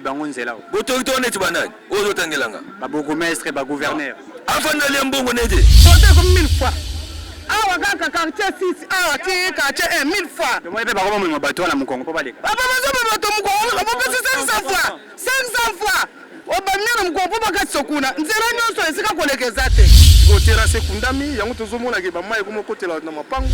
bango nzela autorité on est banane ozo tangelanga ba bourgmestre ba gouverneur afin d'aller mbongo nete Comptez comme 1000 fois. Ah, kaka quartier 6, ah, quartier 1, 1000 fois. moi pe ba ko mo bato na mukongo po baleka Papa, bato mukongo, on peut 500 fois. 500 fois. Obamina mukongo po bakati sokuna. Nzela nyonso esika kolekeza te. Kotera sekundami yango tozomona ke bamai komo kotela na mapango.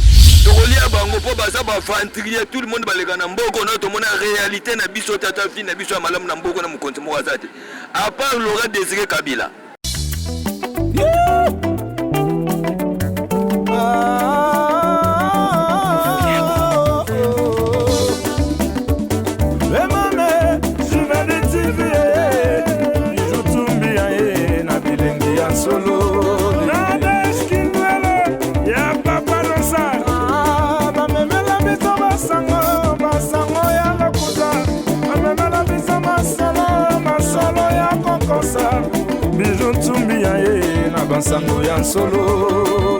tokolia bango po baza bafantrier tout le monde baleka na mboko na tomona réalité na biso tata fi na biso ya malamu na mboko na mokonzi moko aza te à part Laurent Désiré Kabila. Bijou tumbi ya ye na bansango ya solo.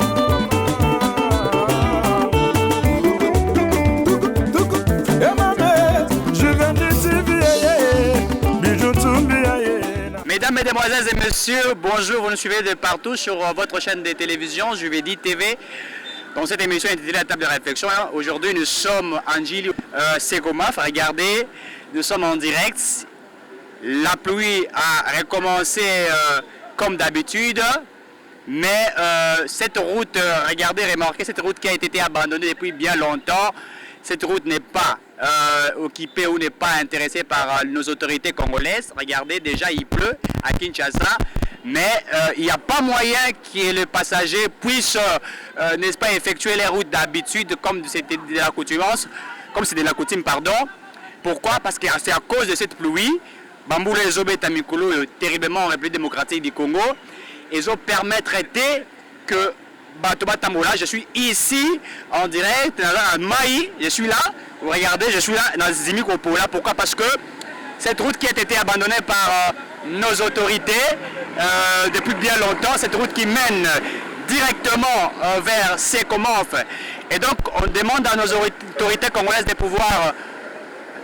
Mesdames, Mesdemoiselles et Messieurs, bonjour, vous nous suivez de partout sur votre chaîne de télévision Juvedi TV. Dans cette émission intitulée La table de réflexion, aujourd'hui nous sommes en Gili Segomaf. Regardez, nous sommes en direct. La pluie a recommencé comme d'habitude, mais cette route, regardez, remarquez, cette route qui a été abandonnée depuis bien longtemps, cette route n'est pas occupée ou n'est pas intéressée par nos autorités congolaises. Regardez, déjà il pleut à Kinshasa, mais il n'y a pas moyen que le passager puisse, n'est-ce pas, effectuer les routes d'habitude comme c'était de l'accoutumance, comme c'est de la coutume, pardon. Pourquoi? Parce que c'est à cause de cette pluie. Bamboula et Zobeta Mikolo, terriblement en République démocratique du Congo, ils ont permettre que Batoba Tambola, je suis ici en direct, dans Maï, je suis là, vous regardez, je suis là dans Zimikopola. Pourquoi? Parce que cette route qui a été abandonnée par nos autorités depuis bien longtemps, cette route qui mène directement vers Sekomof. Et donc on demande à nos autorités congolaises de pouvoir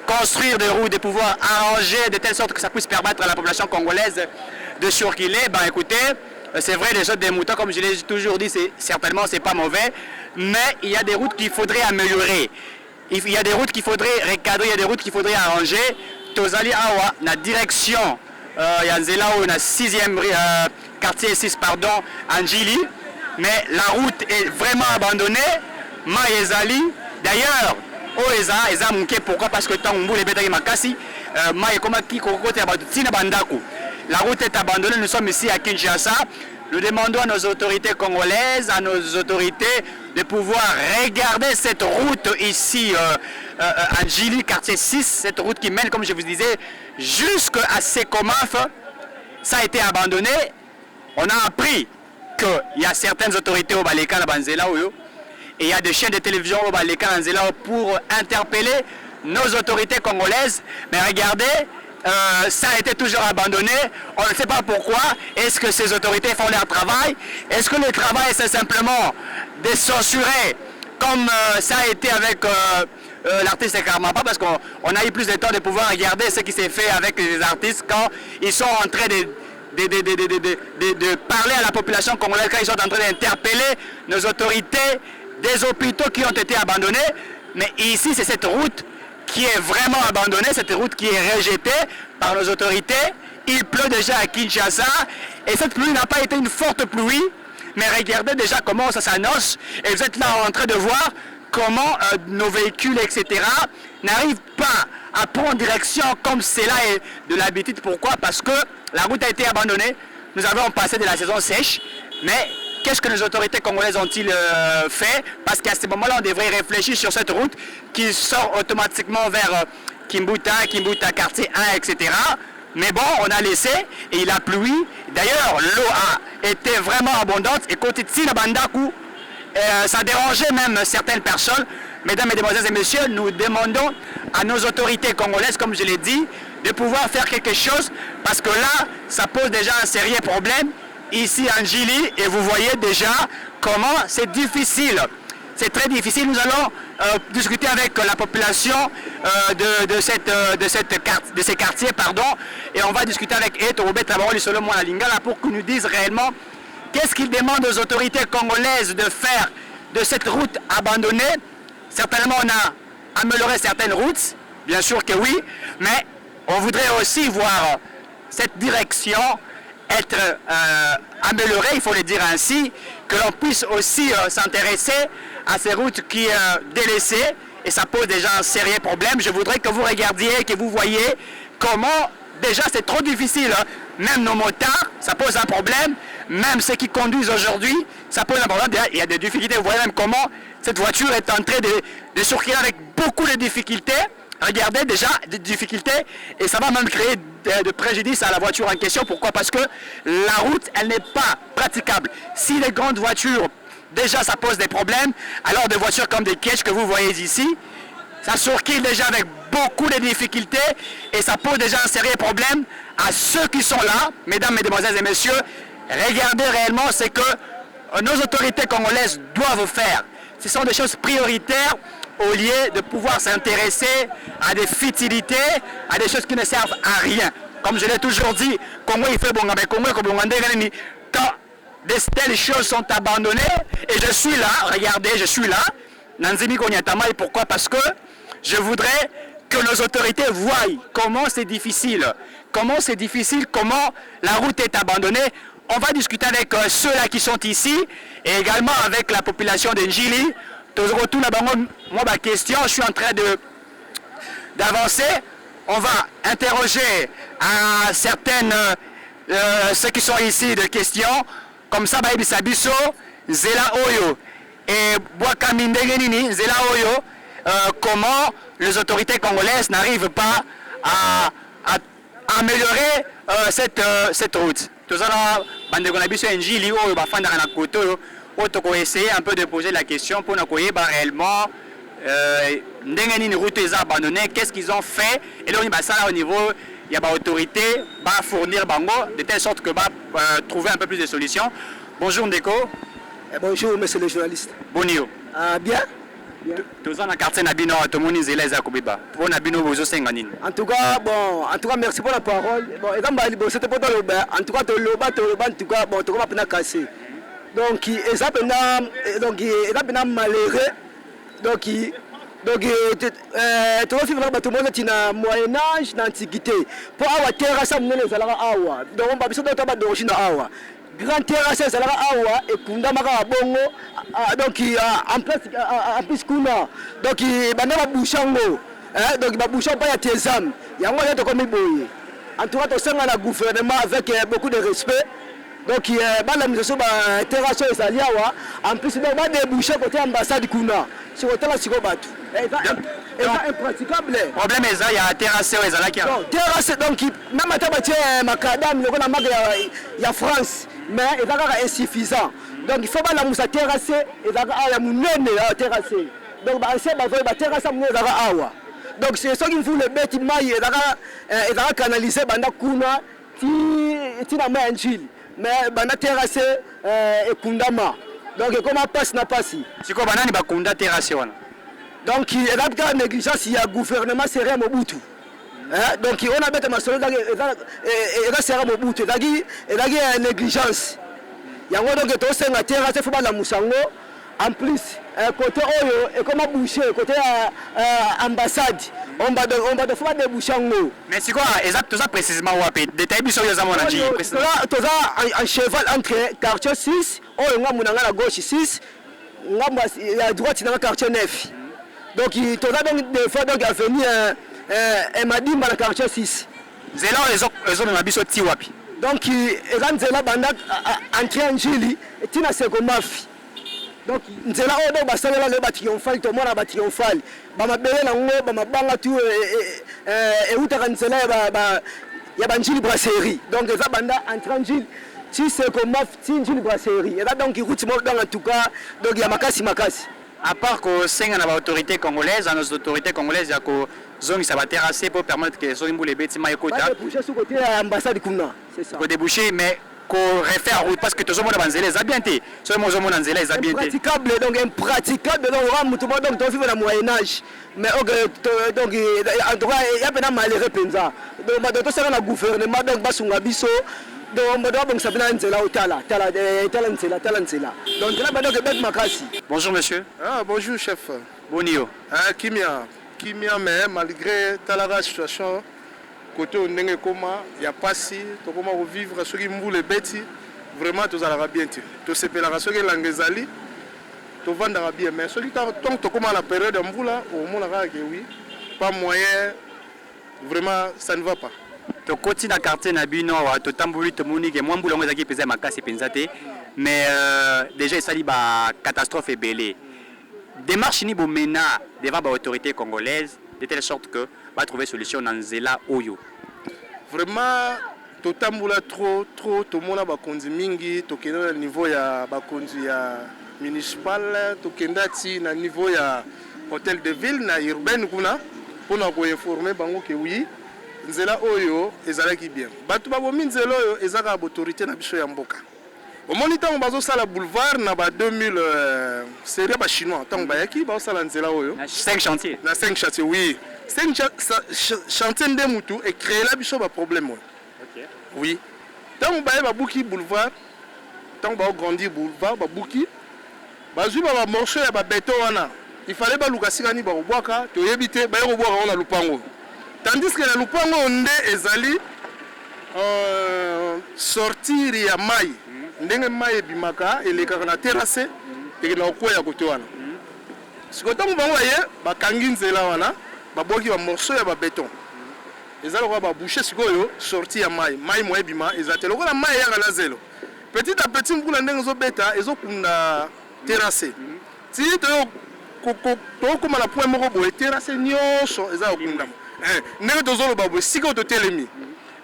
construire des routes, de pouvoir arranger de telle sorte que ça puisse permettre à la population congolaise de circuler. Ben écoutez, c'est vrai, les autres des moutons, comme je l'ai toujours dit, certainement c'est pas mauvais, mais il y a des routes qu'il faudrait améliorer. Il y a des routes qu'il faudrait recadrer, il y a des routes qu'il faudrait arranger. Tozali Awa, la direction, Yanzela, on a 6e quartier 6, pardon, Anjili, mais la route est vraiment abandonnée. Maïezali, d'ailleurs, pourquoi? Parce que la route est abandonnée, nous sommes ici à Kinshasa. Nous demandons à nos autorités congolaises, à nos autorités de pouvoir regarder cette route ici à Djili, quartier 6, cette route qui mène, comme je vous disais, jusqu'à Sekomaf. Ça a été abandonné. On a appris qu'il y a certaines autorités au Baleka, la Banzela, et il y a des chaînes de télévision au Baleka pour interpeller nos autorités congolaises. Mais regardez, ça a été toujours abandonné. On ne sait pas pourquoi. Est-ce que ces autorités font leur travail? Est-ce que le travail c'est simplement de censurer comme ça a été avec l'artiste Karmapa? Parce qu'on a eu plus de temps de pouvoir regarder ce qui s'est fait avec les artistes quand ils sont en train de parler à la population congolaise, quand ils sont en train d'interpeller nos autorités, des hôpitaux qui ont été abandonnés. Mais ici, c'est cette route qui est vraiment abandonnée, cette route qui est rejetée par nos autorités. Il pleut déjà à Kinshasa et cette pluie n'a pas été une forte pluie, mais regardez déjà comment ça s'annonce. Et vous êtes là en train de voir comment nos véhicules, etc., n'arrivent pas à prendre direction comme cela est de l'habitude. Pourquoi? Parce que la route a été abandonnée. Nous avons passé de la saison sèche, mais qu'est-ce que les autorités congolaises ont-ils fait? Parce qu'à ce moment-là, on devrait réfléchir sur cette route qui sort automatiquement vers Kimbuta, quartier 1, etc. Mais bon, on a laissé et il a plu. D'ailleurs, l'eau a été vraiment abondante et quand il Bandaku, ça dérangeait même certaines personnes. Mesdames, Mesdemoiselles et Messieurs, nous demandons à nos autorités congolaises, comme je l'ai dit, de pouvoir faire quelque chose parce que là, ça pose déjà un sérieux problème ici en Djili et vous voyez déjà comment c'est difficile. c'est très difficile. Nous allons discuter avec la population de ces quartiers, pardon, et on va discuter avec Eto Robert Tabaroli Solomon Lingala pour qu'ils nous disent réellement qu'est-ce qu'ils demandent aux autorités congolaises de faire de cette route abandonnée. Certainement, on a amélioré certaines routes, bien sûr que oui, mais on voudrait aussi voir cette direction être améliorée, il faut le dire ainsi, que l'on puisse aussi s'intéresser à ces routes qui sont délaissées, et ça pose déjà un sérieux problème. Je voudrais que vous regardiez, que vous voyez comment, déjà c'est trop difficile, hein. Même nos motards, ça pose un problème, même ceux qui conduisent aujourd'hui, ça pose un problème. Il y a des difficultés, vous voyez même comment cette voiture est en train de circuler avec beaucoup de difficultés. Regardez déjà des difficultés et ça va même créer de préjudice à la voiture en question. Pourquoi? Parce que la route, elle n'est pas praticable. Si les grandes voitures, déjà ça pose des problèmes, alors des voitures comme des Ketch que vous voyez ici, ça circule déjà avec beaucoup de difficultés et ça pose déjà un sérieux problème à ceux qui sont là, mesdames, mesdemoiselles et messieurs. Regardez réellement ce que nos autorités congolaises doivent faire. Ce sont des choses prioritaires au lieu de pouvoir s'intéresser à des futilités, à des choses qui ne servent à rien. Comme je l'ai toujours dit, Congo il fait bon, mais Congo quand de telles choses sont abandonnées, et je suis là, regardez, je suis là, Nanzimi Konyatama, et pourquoi? Parce que je voudrais que nos autorités voient comment c'est difficile, comment la route est abandonnée. On va discuter avec ceux-là qui sont ici, et également avec la population de Njili. Moi, ma question, je suis en train d'avancer. On va interroger à certaines, ceux qui sont ici de questions, comme ça, Baïbisabiso, Zela Oyo et Boakamindegeni, Zela Oyo, comment les autorités congolaises n'arrivent pas à améliorer cette route. Tout ça, Bandegonabiso Njili, Oyo, Bafanda Kanakoto, on essayer un peu de poser la question pour nous connaître réellement une route est abandonnée, qu'est-ce qu'ils ont fait, et là au niveau il y a l'autorité va fournir bango de telle sorte que va trouver un peu plus de solutions. Bonjour Ndeko. Bonjour monsieur le journaliste. Bonjour. Bien. Tous dans le quartier Nabino, tout le monde est là Kubiba. Pour Nabino vous aussi ngani. En tout cas merci pour la parole. Bon et c'était pas dans le bain. En tout cas en tout cas bon tout va pas casser. Donc ça donc malheureux donc tu vas vivre tout le monde na moyen âge na antiquité pour avoir terre ça mener les alara awa donc on va biso d'autres d'origine awa grand terre ça alara awa et kunda maka bongo donc en plus kuna donc bana ba bouchango donc ba bouchon pas ya tesam yango ya to comme boye en tout cas to senga la gouvernement avec beaucoup de respect. Donc la mise sur la terrasse est allée en plus donc va déboucher côté ambassade kuna sur côté la sikobatu et impraticable. Problème est il y a terrasse et là qui terrasse donc même à tabater macadam le na marque ya France mais il est insuffisant. Donc il faut pas la moussa terrasse et là ya munene ya terrasse. Donc ba c'est ba terrasse munene là awa. Donc c'est ça qu'il faut le bâtiment et là canaliser banda kuna ti na manjil. Mais bana terrasse et kundama donc comment passe na passi siko banani ba kunda terrasse wana donc il y a une négligence il y a gouvernement serré Mobutu donc on a bête ma solo et là serré Mobutu il y a une négligence yango donc to senga terrasse faut ba la musango en plus côté oyo et comment boucher côté ambassade on va de faire des bouchango. Mais c'est quoi exactement ça précisément wapi détail biso yo zamona nji précisément là un cheval entre quartier 6 oyo ngamu na la gauche 6 ngamu à droite dans quartier 9 donc il toza donc des fois donc avenue Madimba na quartier 6 zela les hommes na biso ti wapi donc ezanzela banda entre Njili tina sekomafi. Donc nzela odo basalela le triomphal to mona ba triomphal ba mabele na ngo ba mabanga tu e utaka nzela ya ba Njili brasserie donc eza banda entre Njili si c'est comme Njili brasserie et là donc route mo dans en tout cas donc ya makasi à part que senga na ba autorité congolaise nos autorités congolaises ya ko zone ça va terrasser pour permettre que zone les bâtiments écoutent pas déboucher sur côté ambassade kuna c'est ça pour déboucher mais refaire route parce que tout le monde a nzela bien té so mo zo mona nzela bien té impraticable donc impraticable donc on mutu donc to vivre dans moyen âge mais donc en tout cas il y a pas malheureux penza donc to sera na gouvernement donc basunga biso donc on doit donc ça bien nzela otala tala nzela donc là donc bet makasi. Bonjour monsieur. Ah bonjour chef. Bonio. Ah kimia mais malgré la situation côté on ndenge koma ya pasi to koma revivre ce qui mbule beti vraiment tous allera bien to sepelaka ce que langezali to vandara bien mais ce qui tant to koma la période de mbula au mona ka que oui pas moyen vraiment ça ne va pas. To koti na quartier na bino wa to tambuli to moni ke mwambula ngo zaki peza makasi penza te mais déjà ça dit ba catastrophe belé. Démarche ni bomena devant ba autorité congolaise de telle sorte que va trouver solution dans Nzela Oyo. Vraiment to tambula trop to mona ba konzi mingi to kenda na niveau ya ba konzi ya municipal to kenda ti na niveau ya hôtel de ville na urbaine kuna pour na ko informer bango que oui Nzela Oyo ezalaki bien. Batu ba bomi Nzela Oyo ezaka autorité na biso ya mboka. Au moniteur on bazo sala boulevard na ba 2000 série ba chinois tant ba yaki ba sala Nzela Oyo Na 5 chantiers. na 5 chantiers oui 5 chantiers de mutu et créer la biso ba problème. OK. Oui. Tant ba ba buki boulevard tant ba grandir boulevard ba buki ba zuba ba morceau ya ba béton wana il fallait ba lukasika ni ba obwaka to yebite ba yobwaka wana lupango tandis que la lupango nde ezali sortir ya mai ndenge mai bimaka elekaka na terrasse et na koya kote wana sikoto bango ye bakangi nzela wana baboki ba morceau ya ba béton ezalo ko ba boucher sikoyo sortir ya mai moye bima ezatelo ko na mai ya na zelo petit à petit mbula ndenge zo beta ezokunda terrasse ti to ko mala point moko boye terrasse nyonso ezalo kunda ndenge tozolo babo sikoyo to telemi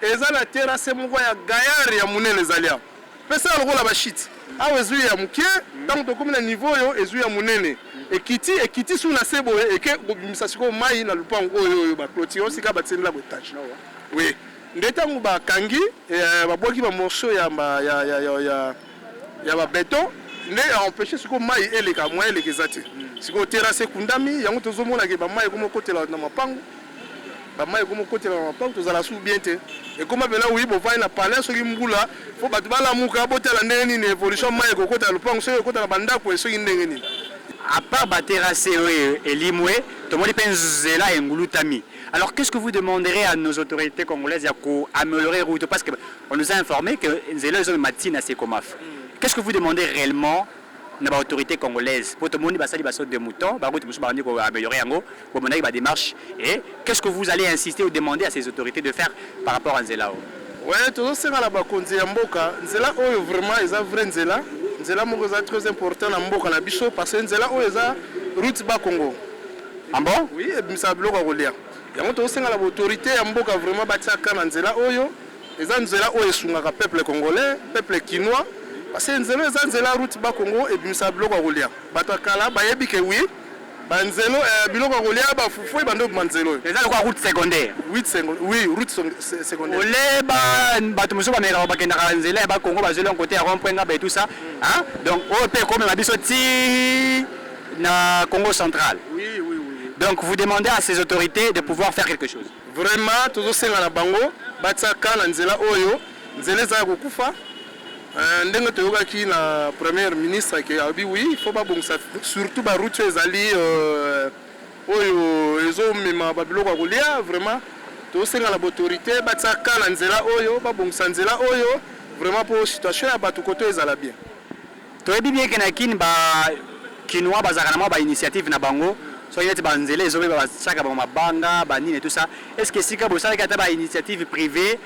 ezala terrasse moko ya gayari ya munene ezalia pesa lokola ba shit awe ezu ya mukie tant to komina niveau yo ezu ya munene ekiti sous la sebo eke bimisa siko mai na lupango oyo ba clôture sika ba tsela botage oui ndetango ba kangi ba boki ba morceau ya ba béton ne empêcher siko mai eleka moi eleka zati siko terrasse kundami yango tozomona ke ba mai komo kotela na mapango ba mai komo kotela na mapango tozala sou bien te et comme bela oui bo vai na palais so ki mbula fo batu bala muka botela ndenge ni évolution mai ko kotela lupango so ko kotela bandako so ndenge ni À part ba terrasse et limwe to moni penzela engulutami. Alors qu'est-ce que vous demanderez à nos autorités congolaises pour améliorer la route parce que on nous a informé que Nzela zo matina c'est comme af. Qu'est-ce que vous demandez réellement na autorité congolaise pour tout le monde basali baso de mouton ba route musu ba ndiko améliorer yango pour mener ba démarche et qu'est-ce que vous allez insister ou demander à ces autorités de faire par rapport à Nzela? Ouais, tout ça la bakonzi ya mboka Nzela oyo vraiment eza vrai Nzela moko eza très important na mboka na biso parce que Nzela oyo eza route ba Congo. Ah bon? Oui, et bisa biloko kolia yango to senga la autorité ya mboka vraiment batiaka na Nzela oyo eza Nzela oyo esungaka peuple congolais peuple kinois parce que Nzela eza Nzela route ba Congo et bisa biloko kolia bato kala bayebi ke oui banzelo biloko kolia ba fufu bando manzelo eza quoi route secondaire? Oui, route secondaire. Olé bato musu ba mera ba kenda Nzela ba Congo ba zelo côté rond point ba tout ça hein donc au pe comme ma biso ti na Congo central. Oui. Donc vous demandez à ces autorités de pouvoir faire quelque chose. Vraiment tozo senga na bango bataka na Nzela oyo Nzela za kokufa ndenge toyokaki na premier ministre ke abi oui il faut ba bongisa surtout ba route ezali oyo ezomema ba biloko kolia vraiment tozo senga na autorité bataka na Nzela oyo ba bongisa Nzela oyo vraiment pour situation ya bato koto ezala bien. Toyebi bien que na kin ba kinwa bazaka na ba initiative na bango so il y a des Nzela ezobe ba chaka ba mabanga ba nini et tout ça. Est-ce que sika bo ça ka ba initiative privée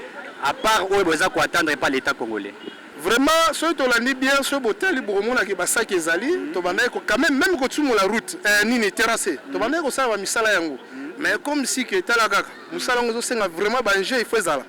à part oyo boza ko attendre pas l'état congolais? Vraiment ceux to landi bien ceux boteli boromona ke basaki ezali to banaye ko quand même ko tsumu la route nini terrassé to banaye ko sala ba misala yango mais comme si que tala kaka musala ngo zo senga vraiment ba enjeu il faut ezala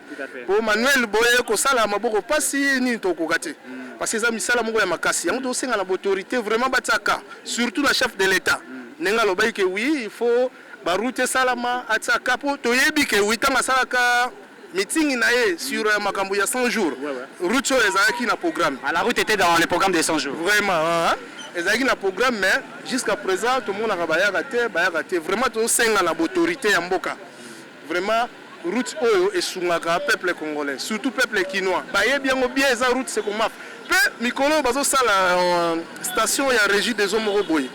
pour Manuel Boye ko sala maboko pasi nini to ko kati parce que ça misala moko ya makasi yango to senga na autorité vraiment bataka surtout la chef de l'état nenga lobai ke oui il faut ba route salama ataka po to yebi ke oui tanga salaka meeting na ye sur makambo ya 100 jours route oyo ezalaki na programme. La route était dans le programme des 100 jours. Vraiment ezalaki na programme mais jusqu'à présent tout le monde a bayaka te vraiment tosenga na autorité ya mboka vraiment route oyo esungaka peuple congolais surtout peuple kinois bayebi yango bien eza route c'est comme pe mikolo bazosala station ya régie des eaux moko boye.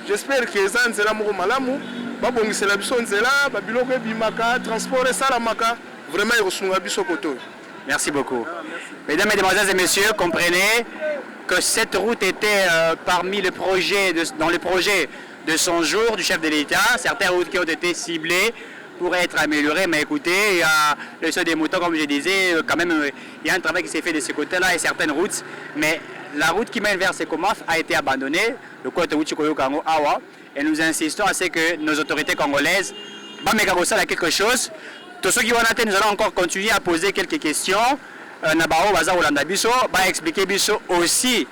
J'espère que eza nzela moko malamu babongisela biso nzela babiloko ebimaka transport esalamaka vraiment ekosunga biso koto. Merci beaucoup. Mesdames, Mesdemoiselles et Messieurs, comprenez que cette route était parmi les projets dans les projets de 100 jours du chef de l'État. Certaines routes qui ont été ciblées pour être améliorées, mais écoutez, il y a le seuil des moutons, comme je disais, quand même, il y a un travail qui s'est fait de ce côté-là et certaines routes, mais la route qui mène vers Sekomaf a été abandonnée, le côté Uchikoyo Kango Awa, et nous insistons à ce que nos autorités congolaises, Bamekagosa quelque chose. Tous ceux qui vont attendre, nous allons encore continuer à poser quelques questions. Nabao Baza Olanda Biso, va expliquer Biso aussi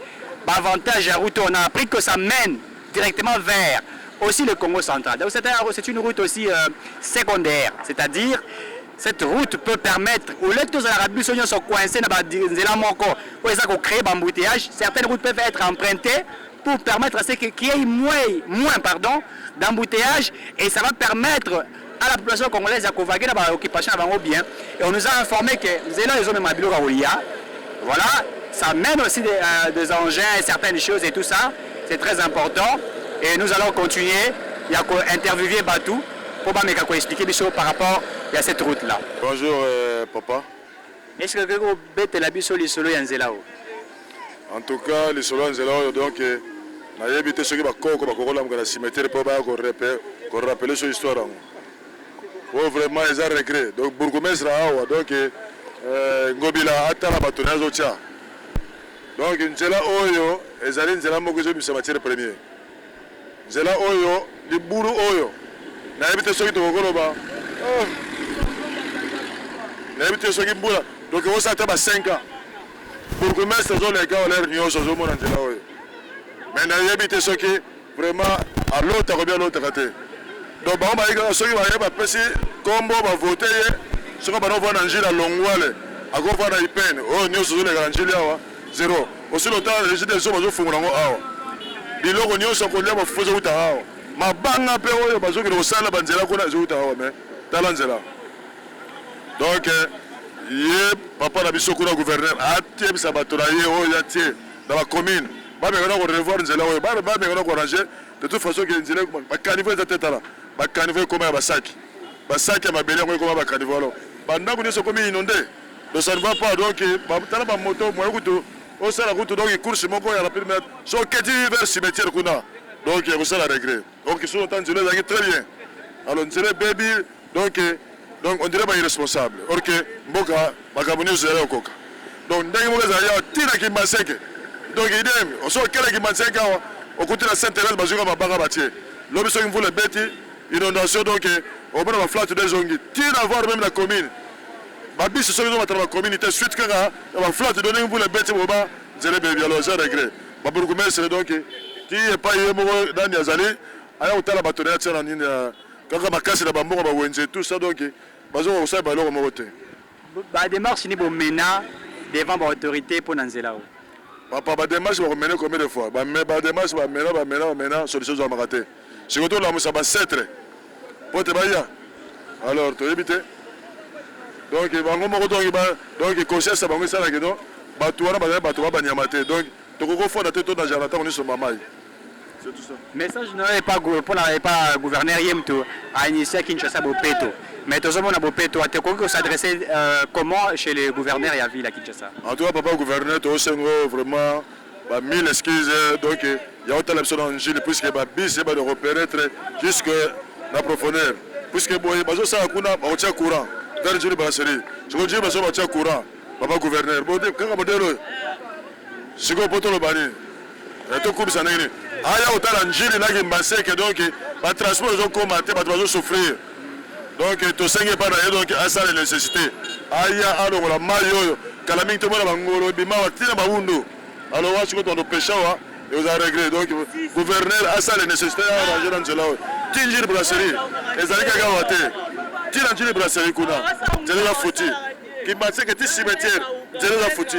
l'avantage à route. On a appris que ça mène directement vers aussi le Congo central. Donc c'est une route aussi secondaire, c'est-à-dire cette route peut permettre aux lecteurs de l'Arabie Saoudite sont coincés dans créer un embouteillage. Certaines routes peuvent être empruntées pour permettre à ce qu'il y ait moins d'embouteillage et ça va permettre à la population congolaise à convainquer dans l'occupation avant bien. Et on nous a informé que voilà, ça mène aussi des engins et certaines choses et tout ça. C'est très important. Et nous allons continuer. Il y a interviewer Batou pour expliquer par rapport à cette route-là. Bonjour papa. Est-ce que vous avez la biso li solo yanzelao? En tout cas, les solo yanzelao donc na yebite ceux qui ba koko ba kokola mkana cimetière pour ba ko rappeler cette histoire. Oh, vraiment, ils ont regret. Donc, bourgmestre awa donc ngobila atala batonazo tia. Donc, nzela oyo ezali nzela moko zo bisa matière première. Nzela oyo liburu oyo na yebite soki to kokoloba. Na yebite soki mbula. Donc, on s'attend à 5 ans. Bourgmestre zo les gars l'air nyoso zo mona nzela oyo. Mais na yebite soki vraiment à l'autre bien l'autre côté. Donc, ceux qui vont passer combo va voter, ceux qui vont voir Angela Longwale, à quoi voir la peine, oh, nous sommes les Angela, zéro. Aussi longtemps, les des hommes font un hour. Les logos nous sont connus pour faire un hour. Ma banga péro, parce que nous sommes la banzela qu'on a joué un hour, mais talanzela. Donc, papa n'a pas sur le gouverneur, a tié sa bataille, oh, il a tié dans la commune. Bah, mais on va revoir Nzela, bah, mais on va ranger. De toute façon, il y a Nzela, bah, caniveau de tête là. Bakanivo comme Basaki. Basaki a ma belle comme Bakanivo. Pendant que nous sommes inondés, donc ça ne va pas. Donc, la moto, moi, on s'est la route, donc il court sur mon corps, il a pu mettre son quai vers cimetière qu'on a. Donc, il y a ça la regret. Donc, ils sont en train de dire très bien. Alors, nous sommes baby, donc on dirait pas irresponsable. Or que, Mboka, Bakabuni, c'est là au coca. Donc, nous avons tiré qui m'a séqué. Donc, idem, on sort quel qui m'a séqué, au côté de la Sainte-Thérèse, Bazouka, ma barre à bâtir. L'homme, il faut le bêter. Inondation donc on va flat de zongi tire avoir même la commune babi ce sont dans la communauté suite quand on flat de donner vous les bêtes au bas zéro bien alors j'ai regret baburgu mais donc qui est pas yemo dans yazali aya utala batonea tsana nini kaka makasi na bambongo ba wenze tout ça donc bazo ko sa ba lo mo wote ba démarche ni bo mena devant ba autorité pour nanzela o papa ba démarche ba mener combien de fois ba démarche ba mena solution za makate c'est que tout la musa ba setre alors tu habites donc donc conscience ça bango ça là que non batuana batu banyamate donc tu ko fond na tête dans jarata on est sur mamai c'est tout ça message n'est pas pour la pas gouverneur Yemto à initier Kinshasa Bopeto mais tout ça mon Bopeto a te ko s'adresser comment chez les gouverneurs et à ville à Kinshasa en tout cas papa gouverneur to vraiment ba mille excuses donc il y a autant l'option en Gilles puisque ba bis c'est de repérer jusque la profondeur puisque boy bazo ça kuna ba tia courant vers Gilles brasserie je veux dire bazo ba tia courant papa gouverneur bon kaka modelo siko poto lo bani to kubi sana ngini aya autant en Gilles na ki que donc ba transport zo commenter ba bazo souffrir donc to senge pas donc à ça les nécessités aya alo la mayo kala mingi to mona bangolo bima watina ba wundo alors on se retrouve pêcher et vous avez regretté donc gouverneur a ça les nécessités à ranger dans cela tingir brasserie et ça les gars tina njili brasserie kuna nzela za futi kimatseke ti cimetière nzela za futi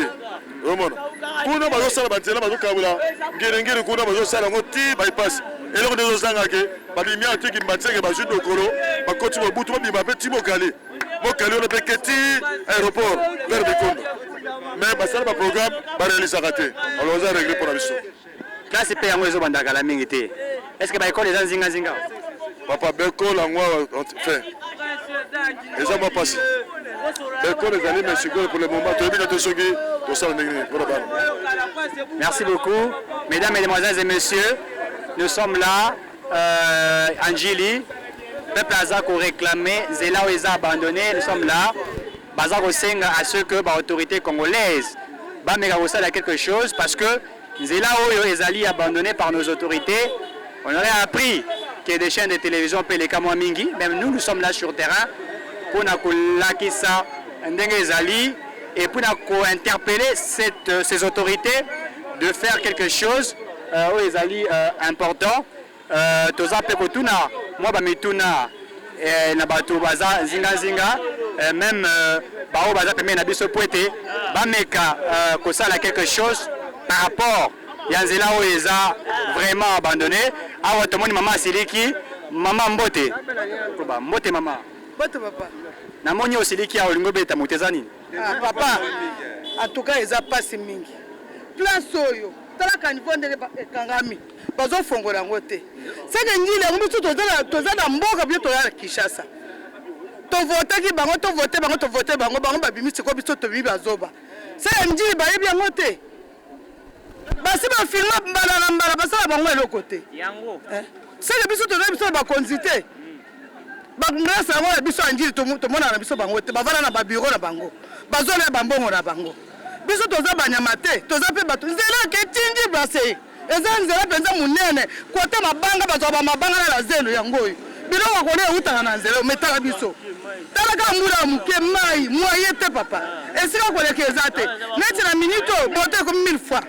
omona kuna bazosala banzela bazokabula ngiringiri kuna bazosala yango ti bypass eloko nde ezozangake babimia ti kimatseke bazwi dokolo bakoti mobutu babima mpe ti mokali wana mpe ke ti aéroport vers bikomba mais basala baprogramme barealisaka te alors oza regret mpona biso classe mpe yango ezobanda kala mingi te est ce que baekole eza nzingazinga papa bekole yango fin eza mwa mpasi bekole ezali mais sikoyo pour le moment toyebi na te soki tosala ndenge nini mpona bana. Merci beaucoup mesdames, mesdemoiselles et messieurs, nous sommes là en Djili. Peuple Azako réclamé, Zela Oeza abandonné, nous sommes là. Bazako Senga à ce que l'autorité congolaise va faire quelque chose parce que Zela Oyo Ezali abandonné par nos autorités. On aurait appris qu'il y a des chaînes de télévision Pele Kamwa Mingi, même nous sommes là sur le terrain pour Nakisa Ndenge Ezali et pour interpeller ces autorités de faire quelque chose où Ezali important. Toza Pekotuna, moi Bamituna, na bato baza zinga même bao baza pemé na biso poete bameka kosala quelque chose par rapport yanzela o eza vraiment abandonné awa tomoni mama Siliki mama Mbote Mbote mama Mbote papa namoni osiliki a olingo beta motezani papa en tout cas eza pasi mingi place oyo talaka niveau ndele ekangami bazofongola yango te seke njili yango biso toza na mboka bino toya Kinshasa tovotaki bango tovote bango babimisi ko biso tobibi bazoba seke njili bayebi yango te basi bafilma mbala na mbala basala bango eloko te seke biso toza biso bakonzi te bagrâce yango ya biso ya njili tomona na biso bango te bavanda na babiro na bango bazona bambongo na bango biso toza banyama te toza mpe bato nzela ke tindi brase eza nzela mpenza monene kote mabanga bazwa bamabanga na zelo yango oyo biloko kone eutaka na nzela ometaka biso talaka mbula ya moke mai mwaye te papa esika koleka eza te neti na minute oyo boto ekomi 1000 fois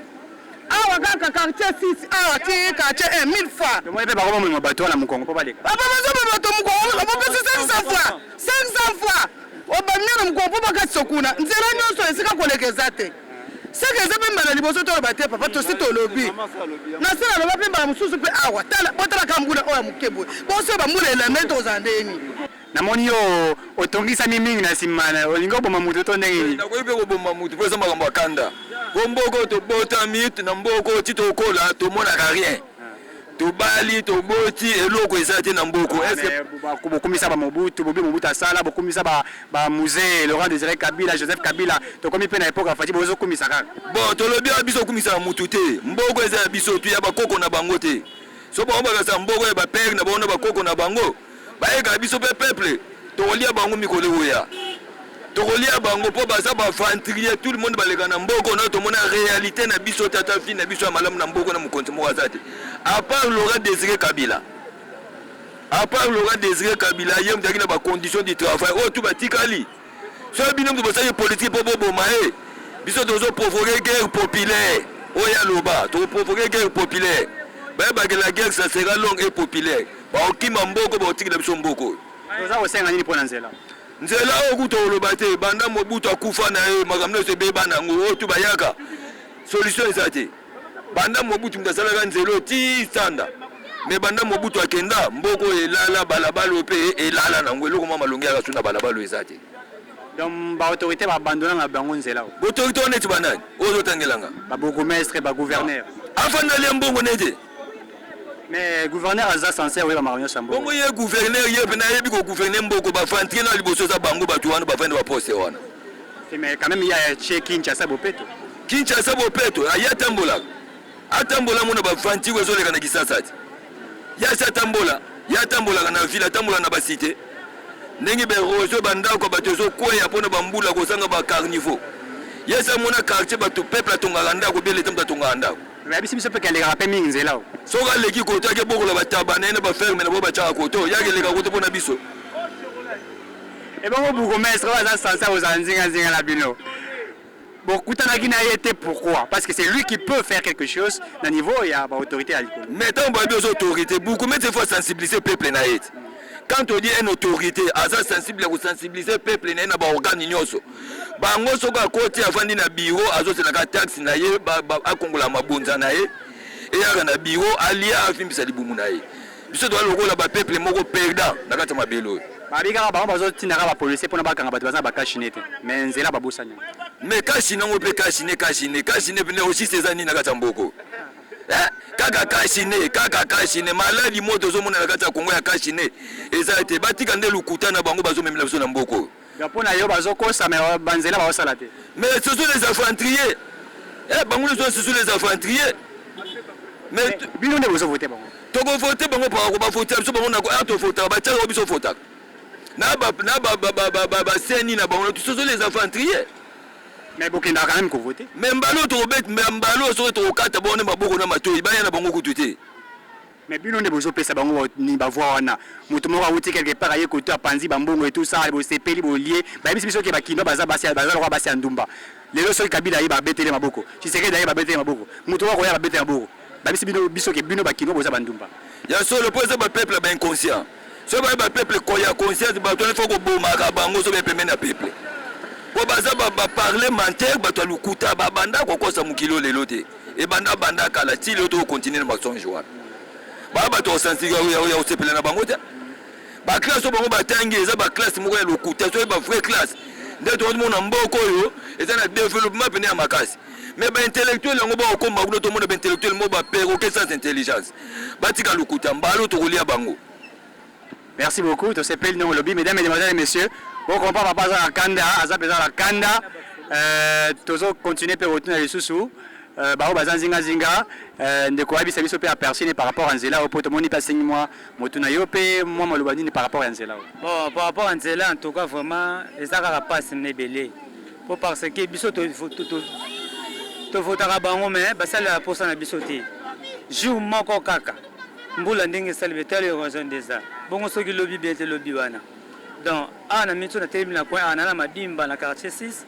awa kaka quartier 6 awa ti quartier 1 1000 fois tomoni mpe bakobomema bato wana mokongo mpo baleka papa bazoboma bato mokongo bopesi 500 fois obamia na mokongo mpo bakati sokuna nzela nyonso esika koleka eza te seke eza mpe mbala liboso toloba te papa tosi tolobi nasala loba mpe mbala mosusu mpe awa botalaka mbula oyo ya moke boye boso bambula elame toza ndeni namoni yo otongisami mingi na nsima olingi oboma mutu to ndenge nini nakoki mpe koboma mutu mpo eza makambo ya kanda po mboko tobotami na mboko ti tokola tomonaka rien tobali toboti eloko eza te na mboko bokumisa bamobutu bobi mobutu asala bokumisa bamusée Laurent Désiré Kabila Joseph Kabila tokomi mpe na epoke afati bozokumisa kaka bon tolobi ya biso okumisaka mutu te mboko eza ya biso tu ya bakoko na bango te so bango bakasa mboko ya bapere na bango na bakoko na bango bayeka biso mpe peuple tokolia bango mikolo oya tokolia bango mpo baza bafantrier tout le monde baleka na mboko na tomona réalité na biso tata fi na biso ya malamu na mboko na mokonzi moko aza te à part Laurent Désiré Kabila ye mutaki na bacondition du travail oyo tu batikali so bino mutu bosali politique mpo boboma ye biso tozoprovoke guerre populaire oyo aloba tokoprovoke guerre populaire bayebake la guerre ça sera longue et populaire baokima mboko baotikila biso mboko toza kosenga nini mpo na nzela oyo kuta oloba te banda mobutu akufa na ye makambo nyonso ebeba nango oyo tu bayaka solution eza te banda mobutu mutu asalaka nzela oyo ti standa me banda mobutu akenda mboko elala balabala mpe elala nango eloko mwa malongi yaka so na balabala eza te donc baautorité babandona na bango nzela oyo baautorité wana neti banani oyo ozotangelanga babourgmestre bagouverneur afandali ya mbongo nete mais gouverneur aza censé oyeba makambo nyonso ya mbongo bongo ye gouverneur ye mpe nayebi kogouverne mboko bafantrie na liboso eza bango bato wana bafandi baposte wana mais quand même ya che Kinshasa bopeto atambola mona bafantire ezoleka na Kisasa ti yasi atambolaka na ville atambola na basite ndenge beroso bandako bato ezokweya mpona bambula kozanga bacarniveau yesi amona quartier bato peuple atongaka ndako bie leta mutu atongaka ndako yabisi biso mpe kelekaka mpe mingi nzela oyo soki aleki koto ake bokola bataba na ye na baferme na bo batiaka koto yakeleka koto mpona biso ebongo bourgmestre oyo aza sansa kozala nzinga na bino bokutanaki na ye te pourquoi parce que c'est lui qui peut faire quelque chose na niveau ya baautorité ya likolo mais ntango babi oza autorité bourgmestre faut sensibiliser peuple na ye ti quand on dit une autorité aza sensible à sensibiliser le peuple na ba organe nyonso bango soko akoti afandi na bureau azosela ka taxe na ye akongola mabonza na ye et ya na bureau alia afimbisa libumu na ye biso to lokola ba peuple moko perdant na kati mabelo babika bango bazotinaka ba policier pona bakanga bato baza bakashinete mais nzela babosanya mais kashina ngo pe kashine bine aussi ces années na kati mboko kaka kashine maladi moto zo mona na kati ya Kongo ya kashine eza te batika nde lukuta na bango bazo memela biso na mboko ya pona yo bazokosa mais banzela bazosala te mais ce sont les infanteries bango ce sont les infanteries mais bino nde bozo voter bango toko voter bango pa ko ba voter biso bango na ko to voter ba tshaka biso voter na ba seni na bango ce sont les infanteries mais bokenda quand même ko voter mais mbalo to bet mais mbalo so to kata bone maboko na matoi ba yana bango kututé mais bino nde bozo pesa bango ni ba voir wana mutu moko awuti quelque part aye koto apanzi bambongo et tout ça bo sepeli bo lié ba yebisi biso ke bakimba baza roi basi andumba lelo so kabila ye ba betele maboko chiseke daye ba betele maboko mutu wako ya ba betele maboko ba yebisi bino biso ke bino bakimba boza bandumba ya so le pose ba peuple ba inconscient so ba peuple ko ya conscience ba to faut ko boma ka bango so be pemena na peuple ko baza ba parlementaire ba to lukuta ba banda ko kosa mukilo lelo te e banda kala ti le to continuer na son joie ba to sensiga ya osepela na bango te ba classe bango ba tangi eza ba classe moko ya lukuta so ba vraie classe nde to mona mboko yo eza na développement pene ya makasi mais ba intellectuel yango ba ko mbagulo to mona ba intellectuel mo ba perroquet sans intelligence ba tika lukuta mbalo to kolia bango. Merci beaucoup, to s'appelle non lobby mesdames et mesdemoiselles et messieurs. Bon compa papa za kanda azapeza la kanda tozo continuer pe retourner les sous ba bazanzinga zinga ndeko abisa biso pe aperçu par rapport à nzela au poto moni passing moi motuna yo pe moi malobani par rapport à nzela. Bon par rapport à nzela en tout cas vraiment ezaka la passe nebelé pour parce que biso to votaka bango mais basala pour ça na biso te jour moko kaka mbula ndenge salvetale raison déjà bongo soki lobby bien te lobby wana donc ana mito na télé na coin ana na madimba na quartier 6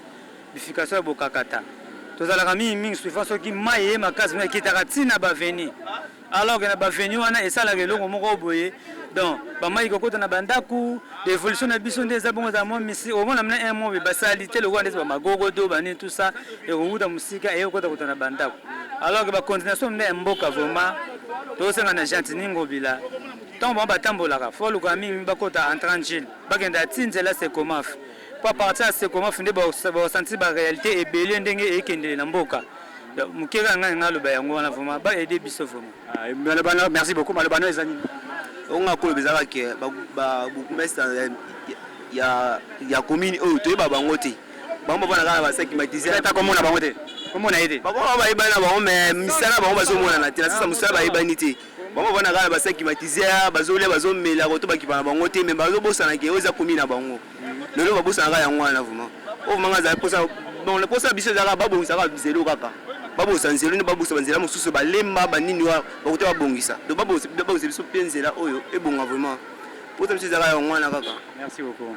bification bokakata tozalaka mingi suifa soki maye makasi na kitaka tina baveni alors que na baveni wana esala keloko moko boye donc ba mai kokota na bandaku l'évolution na biso ndeza bongo za mo misi au moins na un mois basalité le rwanda ba magogo do bani tout ça et ruda musika et kokota kota na bandaku alors que ba continuation na mboka vraiment to senga na gentil bila tant bon batambolaka faut le kami bakota en tranquille bakenda tinzela c'est comment pas partir c'est comment fondé ba sentir ba réalité et belé ndenge e kende na mboka mukeka nganga lo ba yango na vraiment ba aider biso vraiment. Merci beaucoup malobano ezani on a kolobezaka ke ba bukumesa ya commune o to ba bango te bango bana kana ba sekimatiser ta komona bango te komona ete bango ba ibana bango mais misala bango bazomona na te na sasa musala ba ibani te bango bana kana ba sekimatiser bazole bazomela ko to bakipana bango te mais bazobosana ke oza commune na bango lelo babosana ka yango na vraiment o manga za posa bon le posa biso za ba bongisa zelo kaka babosa nzelo ni babosa banzela mosusu balemba banini wa bakote babongisa do babosa biso penzela oyo ebonga vraiment poto biso za ka ngwana kaka. Merci beaucoup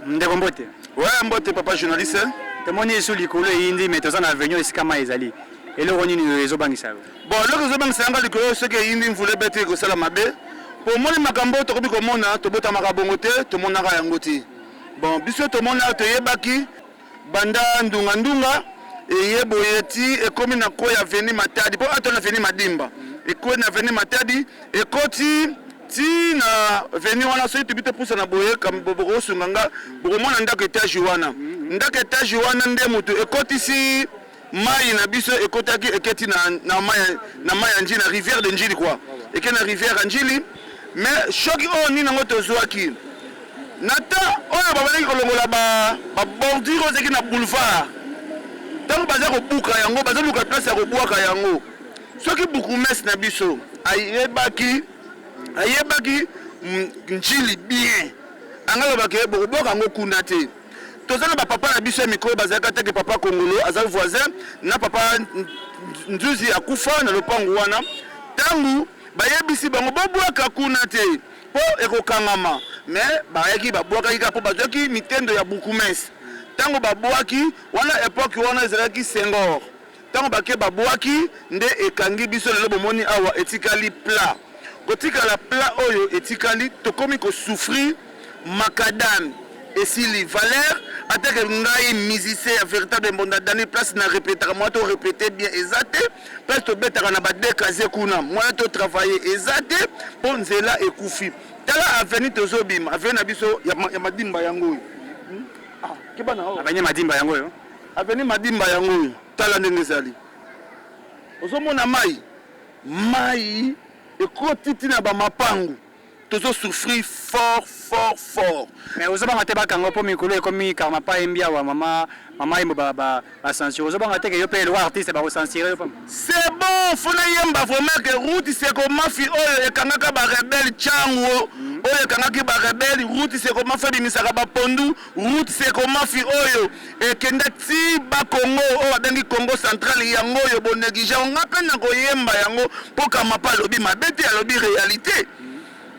ndeko mbote ouais mbote papa journaliste temoni sur likolo indi mais tozana avenue iskama ezali eloko nini ezobangisa bon eloko ezobangisa nga likolo soki indi mvule bete kosala mabe po moni makambo tokobi komona tobotamaka bongo te tomonaka yango te bon biso tomona toyebaki banda ndunga et boyeti et comme na koya veni matadi po atona veni madimba et ko na veni matadi et koti ti na veni wana so tibite pusa na boye kam boboko sunganga bokomona ndako etage wana ndako etage wana nde mutu et koti si mai na biso et kotaki eketi na mai njili na rivière de njili quoi et que na rivière njili mais choki o ni nango tozwaki nata oyo babalaki kolongola ba bordure ozeki na boulevard tant baza ko buka yango baza luka place ya ko buaka yango soki bukumes na biso ayebaki njili bien angalo bakeye boka yango kuna te tozana ba papa na biso ya mikro bazaka te ke papa Congolo aza voisin na papa nzuzi akufa na lopango wana tangu bayebisi bango bobuaka kuna te po ekokangama mais bayaki babuaka kika po bazaki mitendo ya bukumes tango babwaki wana époque wana ezalaki Senghor tango bake babwaki nde ekangi biso lelo bomoni awa etikali plat kotika la plat oyo etikali tokomi ko souffrir macadam esili valeur atake ngai musicien ya véritable mbonda dani place na répéter moi to répéter bien ezate place to betaka na ba décaser kuna moi to travailler ezate pour nzela ekufi tala avenue tozobima avenue na biso ya madimba yango kibana o avenue madimba yango yo avenue madimba yango tala ndenge ezali ozomona mai ekotiti na ba mapangu tozo souffrir fort mais ozobanga te bakango po mikolo ekomi karma pa embia wa mama yembo ba censure ozobanga te ke yo pe le artiste ba censurer c'est bon fona yemba vraiment que route c'est comme mafi oyo ekangaka ba rebelle chango oyo ekangaki ba rebelle route c'est comme mafi bimisaka ba pondu route c'est comme mafi oyo ekenda ti ba Congo o abengi Congo central yango yo bonegija ngapa na ko yemba yango po kama pa lobi mabete lobi réalité.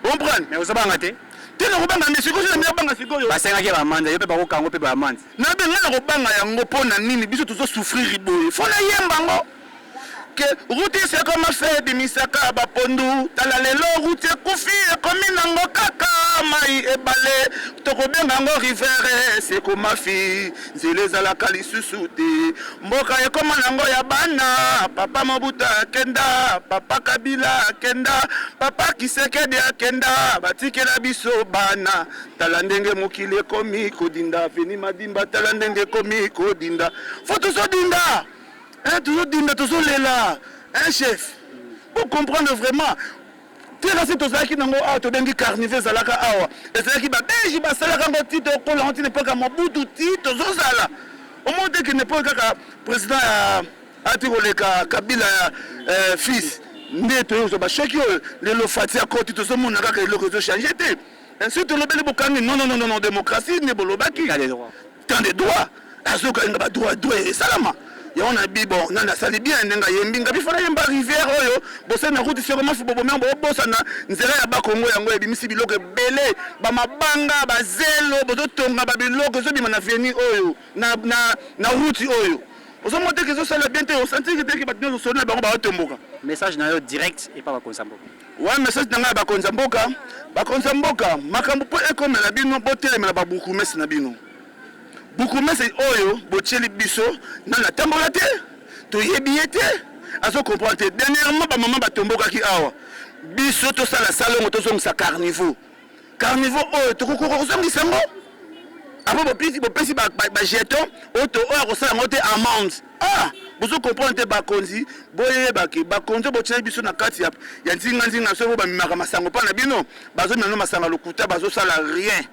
Comprendre? Mais ozobanga te? Tena kobanga ndisiko sina mya banga sikoyo. Basengaki ba amande yo pe ba kokango pe ba amande. Na benga na kobanga yango pona nini biso tozo souffrir riboye. Fona yemba ngo. Que route c'est comme fait bimisaka ba pondu tala lelo route kufi komi nango kaka mai ebale tokobenga ngo rivière c'est comme fi zile la kalisusu te mboka ekoma nango ya bana papa Mobutu kenda papa Kabila kenda papa Kisekedi kenda batikela biso bana tala ndenge mokili ekomi kodinda veni madimba tala ndenge komi kodinda faut so dinda toujours dinda toujours là chef pour comprendre vraiment terrasse tozaki nango a to bengi carnival zalaka awa ezalaki ba beji ba salaka ngo tito ko la antine pas Mobutu tito zozala au moins que ne pas ka président atiroleka Kabila fils ndeto yo ba cheki le lo fatia ko tito so mona ka le ko changer te ensuite le bele bokani non démocratie ne bolobaki tant de droits azoka nga droit salama ya on a bi bon nana sali bien ndenga yembi ngabi fana yemba rivière oyo bosa na route sur mafu bobo membo bosa na nzela ya bakongo yango ebimisi biloko belé ba mabanga ba zelo bozo tonga ba biloko zo bima na veni oyo na route oyo ozo monter que zo sala bien te o sentir que batino zo na bango ba otomboka message na yo direct et pas ba konsamboka ouais message na ba konsamboka makambo po ekomela bino botelemela ba buku mesi na bino beaucoup mais c'est oyo bocheli biso na la tambola te to yebiete azo comprendre dernièrement ba maman ba tomboka ki awa biso to sala salon to zongisa carnivore oyo to kokoko zongisa ngo abo bopesi ba jeton oto oyo ko sala ngote amende bozo comprendre ba konzi boye ba konzo bocheli biso na kati ya nzinga so ba mimaka masango pa na bino bazo mino masanga lokuta bazo sala rien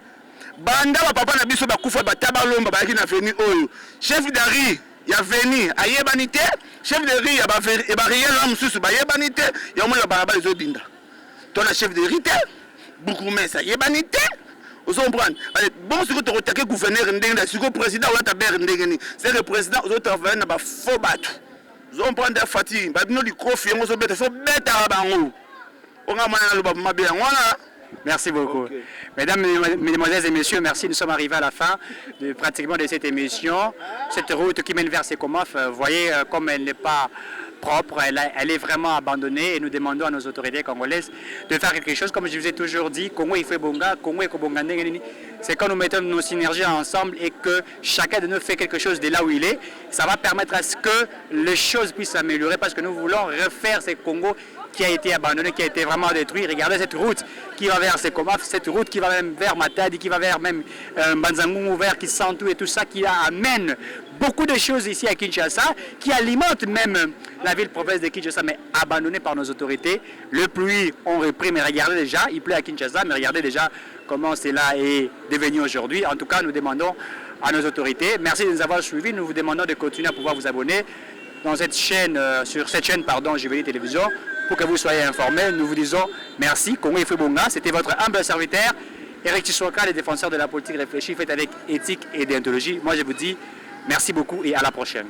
banda ba papa na biso bakufa bataba lomba bayaki na veni oyo chef d'ari ya veni ayebanite chef de riz ya ba riel la mususu bayebanite ya mo la baraba les odinda to na chef de riz te beaucoup mais ça yebanite ozo comprendre bon ce que tu attaquer gouverneur ndenge siko président ou ta ber ndenge ni c'est le président ozo travailler na ba faux bateau ozo comprendre fati ba bino li kofi ngo zo beta fo beta bango onga mana lo ba mabe ngwana. Merci beaucoup. Okay. Mesdames, mesdemoiselles et messieurs, merci. Nous sommes arrivés à la fin pratiquement de cette émission. Cette route qui mène vers Sekomaf, vous voyez comme elle n'est pas propre, elle est vraiment abandonnée et nous demandons à nos autorités congolaises de faire quelque chose. Comme je vous ai toujours dit, Congo il fait bonga, Congo il faut bonga. C'est quand nous mettons nos synergies ensemble et que chacun de nous fait quelque chose de là où il est, ça va permettre à ce que les choses puissent s'améliorer parce que nous voulons refaire ce Congo qui a été abandonné, qui a été vraiment détruit. Regardez cette route qui va vers Sekomaf, cette route qui va même vers Matadi, qui va vers même Banzangungu, vers Kisantu et tout ça, qui amène beaucoup de choses ici à Kinshasa, qui alimente même la ville-province de Kinshasa, mais abandonnée par nos autorités. Le pluie, on repris, mais regardez déjà, il pleut à Kinshasa, mais regardez déjà comment cela est devenu aujourd'hui. En tout cas, nous demandons à nos autorités, merci de nous avoir suivis, nous vous demandons de continuer à pouvoir vous abonner dans cette chaîne, sur cette chaîne, pardon, Juvélie Télévision, pour que vous soyez informés. Nous vous disons merci. Congo et Fubonga, c'était votre humble serviteur, Eric Tshisoka, le défenseur de la politique réfléchie, faite avec éthique et déontologie. Moi, je vous dis merci beaucoup et à la prochaine.